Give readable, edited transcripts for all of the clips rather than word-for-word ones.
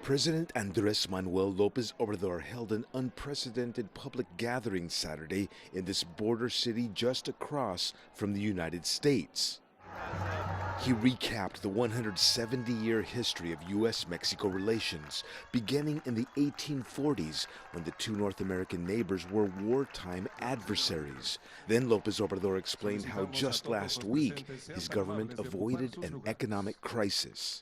President Andres Manuel Lopez Obrador held an unprecedented public gathering Saturday in this border city just across from the United States. He recapped the 170-year history of U.S.-Mexico relations, beginning in the 1840s when the two North American neighbors were wartime adversaries. Then Lopez Obrador explained how just last week his government avoided an economic crisis.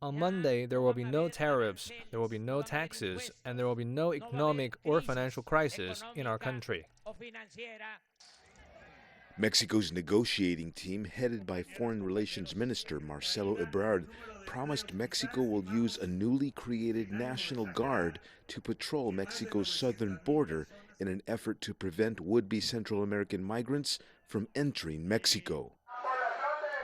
On Monday, there will be no tariffs, there will be no taxes, and there will be no economic or financial crisis in our country. Mexico's negotiating team, headed by Foreign Relations Minister Marcelo Ebrard, promised Mexico will use a newly created National Guard to patrol Mexico's southern border in an effort to prevent would-be Central American migrants from entering Mexico.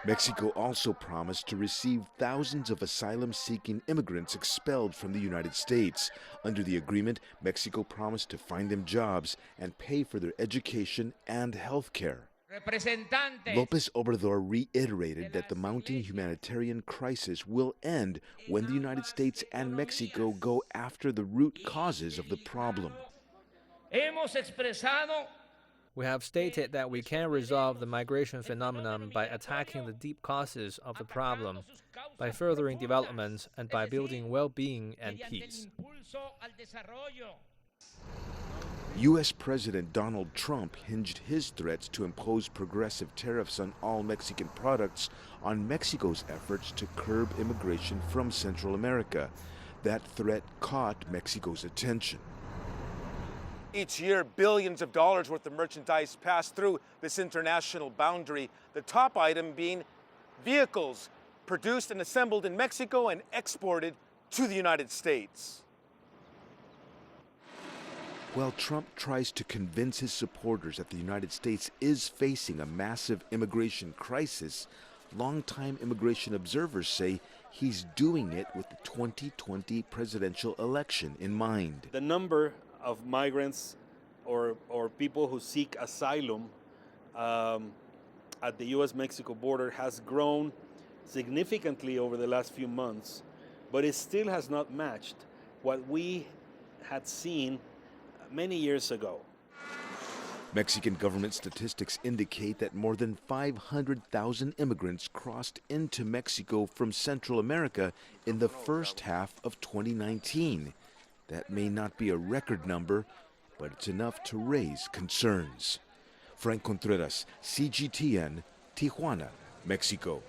Mexico also promised to receive thousands of asylum-seeking immigrants expelled from the United States. Under the agreement, Mexico promised to find them jobs and pay for their education and health care. Lopez Obrador reiterated that the mounting humanitarian crisis will end when the United States and Mexico go after the root causes of the problem. We have stated that we can resolve the migration phenomenon by attacking the deep causes of the problem, by furthering development, and by building well-being and peace. U.S. President Donald Trump hinged his threats to impose progressive tariffs on all Mexican products on Mexico's efforts to curb immigration from Central America. That threat caught Mexico's attention. Each year, billions of dollars worth of merchandise pass through this international boundary, the top item being vehicles produced and assembled in Mexico and exported to the United States. While Trump tries to convince his supporters that the United States is facing a massive immigration crisis, longtime immigration observers say he's doing it with the 2020 presidential election in mind. The number of migrants or people who seek asylum at the U.S.-Mexico border has grown significantly over the last few months, but it still has not matched what we had seen many years ago. Mexican government statistics indicate that more than 500,000 immigrants crossed into Mexico from Central America in the first half of 2019. That may not be a record number, but it's enough to raise concerns. Frank Contreras, CGTN, Tijuana, Mexico.